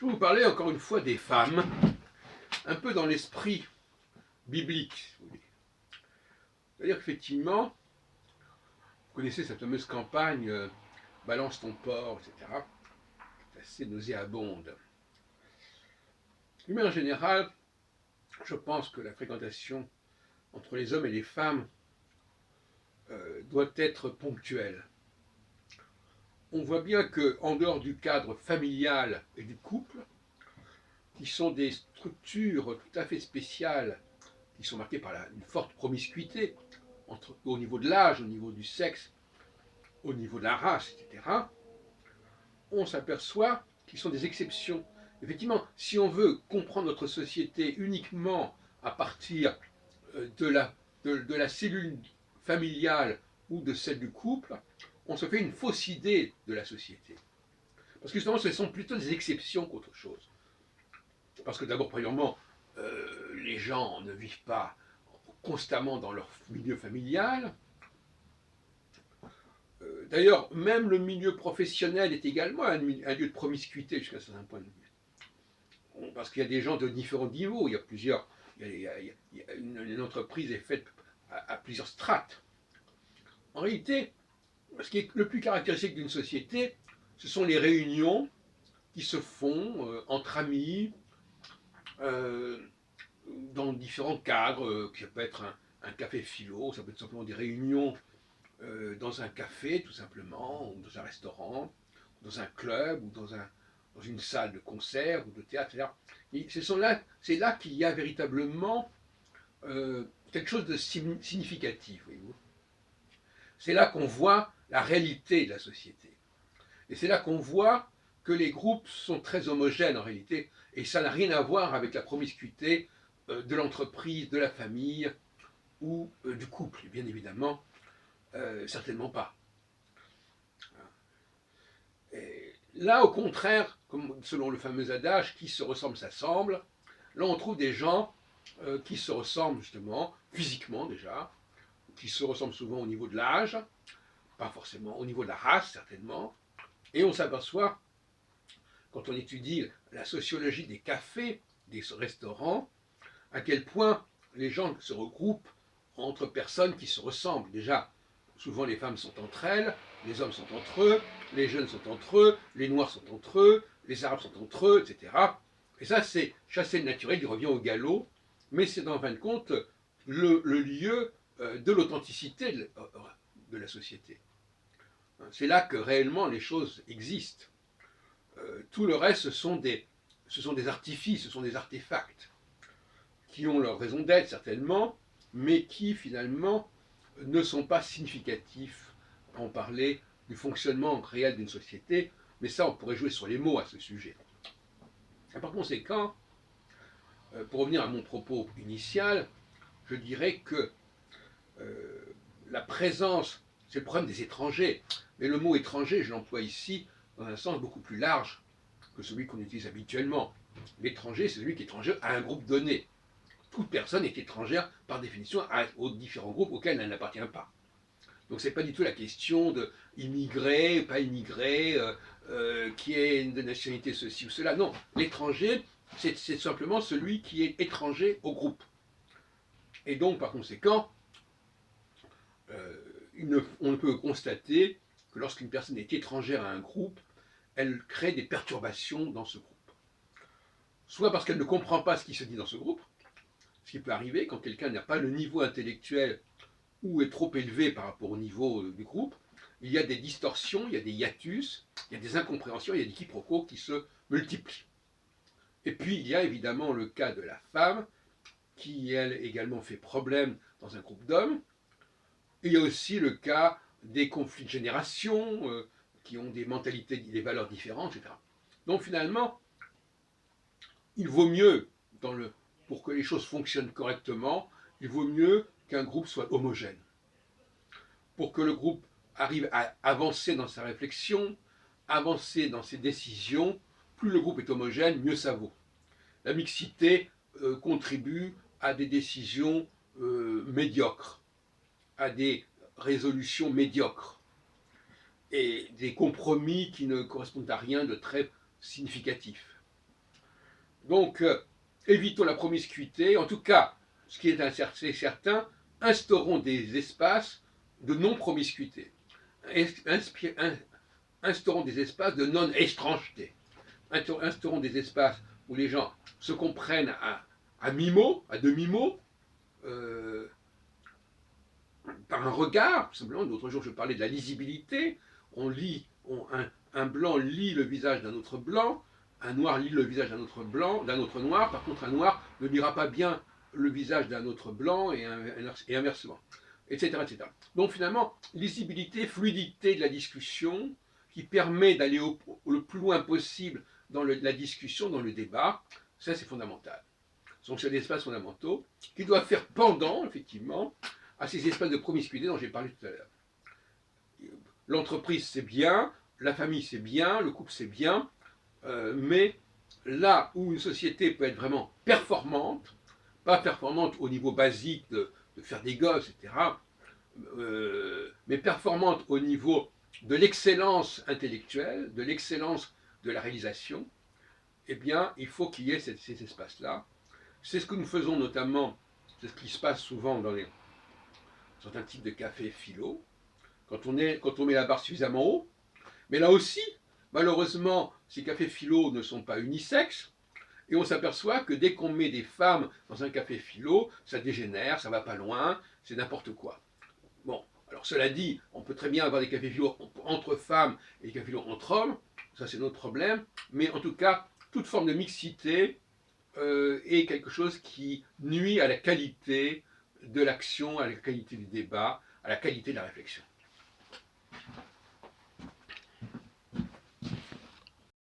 Je vais vous parler encore une fois des femmes, un peu dans l'esprit biblique, si vous voulez. C'est-à-dire qu'effectivement, vous connaissez cette fameuse campagne balance ton porc, etc., qui est assez nauséabonde. Mais en général, je pense que la fréquentation entre les hommes et les femmes doit être ponctuelle. On voit bien qu'en dehors du cadre familial et du couple, qui sont des structures tout à fait spéciales, qui sont marquées par une forte promiscuité, au niveau de l'âge, au niveau du sexe, au niveau de la race, etc., on s'aperçoit qu'ils sont des exceptions. Effectivement, si on veut comprendre notre société uniquement à partir de la cellule familiale ou de celle du couple, on se fait une fausse idée de la société. Parce que justement, ce sont plutôt des exceptions qu'autre chose. Parce que d'abord, premièrement, les gens ne vivent pas constamment dans leur milieu familial. D'ailleurs, même le milieu professionnel est également un lieu de promiscuité jusqu'à un certain point de vue. Parce qu'il y a des gens de différents niveaux. Il y a plusieurs. Une entreprise est faite à plusieurs strates. En réalité, ce qui est le plus caractéristique d'une société, ce sont les réunions qui se font entre amis, dans différents cadres, qui peut être un café philo, ça peut être simplement des réunions dans un café, tout simplement, ou dans un restaurant, ou dans un club, ou dans une salle de concert ou de théâtre, etc. C'est là qu'il y a véritablement quelque chose de significatif, voyez-vous. C'est là qu'on voit la réalité de la société. Et c'est là qu'on voit que les groupes sont très homogènes en réalité, et ça n'a rien à voir avec la promiscuité de l'entreprise, de la famille ou du couple, bien évidemment, certainement pas. Et là, au contraire, comme selon le fameux adage, qui se ressemble s'assemble, là on trouve des gens qui se ressemblent justement, physiquement déjà, qui se ressemblent souvent au niveau de l'âge, pas forcément au niveau de la race certainement, et on s'aperçoit, quand on étudie la sociologie des cafés, des restaurants, à quel point les gens se regroupent entre personnes qui se ressemblent. Déjà, souvent les femmes sont entre elles, les hommes sont entre eux, les jeunes sont entre eux, les noirs sont entre eux, les arabes sont entre eux, etc. Et ça, c'est chasser le naturel, il revient au galop, mais c'est en fin de compte le lieu de l'authenticité de la société. C'est là que réellement les choses existent. Tout le reste, ce sont des artifices, ce sont des artefacts qui ont leur raison d'être certainement, mais qui finalement ne sont pas significatifs pour en parler du fonctionnement réel d'une société, mais ça on pourrait jouer sur les mots à ce sujet. Et par conséquent, pour revenir à mon propos initial, je dirais que la présence, c'est le problème des étrangers, mais le mot étranger, je l'emploie ici dans un sens beaucoup plus large que celui qu'on utilise habituellement. L'étranger, c'est celui qui est étranger à un groupe donné. Toute personne est étrangère par définition aux différents groupes auxquels elle n'appartient pas. Donc c'est pas du tout la question de immigré, pas immigré, qui est de nationalité ceci ou cela. Non, l'étranger, c'est simplement celui qui est étranger au groupe. Et donc par conséquent, on ne peut constater que lorsqu'une personne est étrangère à un groupe, elle crée des perturbations dans ce groupe. Soit parce qu'elle ne comprend pas ce qui se dit dans ce groupe, ce qui peut arriver quand quelqu'un n'a pas le niveau intellectuel ou est trop élevé par rapport au niveau du groupe, il y a des distorsions, il y a des hiatus, il y a des incompréhensions, il y a des quiproquos qui se multiplient. Et puis il y a évidemment le cas de la femme, qui elle également fait problème dans un groupe d'hommes. Et il y a aussi le cas des conflits de génération, qui ont des mentalités, des valeurs différentes, etc. Donc finalement, il vaut mieux, pour que les choses fonctionnent correctement, il vaut mieux qu'un groupe soit homogène. Pour que le groupe arrive à avancer dans sa réflexion, avancer dans ses décisions, plus le groupe est homogène, mieux ça vaut. La mixité contribue à des décisions médiocres, à des résolutions médiocres et des compromis qui ne correspondent à rien de très significatif. Donc, évitons la promiscuité. En tout cas, ce qui est certain, instaurons des espaces de non-promiscuité. Instaurons des espaces de non-étrangeté. Instaurons des espaces où les gens se comprennent à mi-mot, à demi-mot, euh, par un regard, tout simplement. L'autre jour, je parlais de la lisibilité. On lit, un blanc lit le visage d'un autre blanc, un noir lit le visage d'un autre blanc, d'un autre noir. Par contre, un noir ne lira pas bien le visage d'un autre blanc et inversement, etc., etc. Donc finalement, lisibilité, fluidité de la discussion qui permet d'aller le plus loin possible dans la discussion, dans le débat, ça c'est fondamental. Donc c'est des espaces fondamentaux qui doivent faire pendant, effectivement, à ces espaces de promiscuité dont j'ai parlé tout à l'heure. L'entreprise c'est bien, la famille c'est bien, le couple c'est bien, mais là où une société peut être vraiment performante, pas performante au niveau basique de faire des gosses, etc., mais performante au niveau de l'excellence intellectuelle, de l'excellence de la réalisation, eh bien, il faut qu'il y ait ces espaces-là. C'est ce que nous faisons notamment, c'est ce qui se passe souvent dans certains types de cafés philo, quand on met la barre suffisamment haut. Mais là aussi, malheureusement, ces cafés philo ne sont pas unisexes, et on s'aperçoit que dès qu'on met des femmes dans un café philo, ça dégénère, ça va pas loin, c'est n'importe quoi. Bon, alors cela dit, on peut très bien avoir des cafés philo entre femmes et des cafés philo entre hommes, ça c'est notre problème, mais en tout cas, toute forme de mixité est quelque chose qui nuit à la qualité de l'action, à la qualité du débat, à la qualité de la réflexion.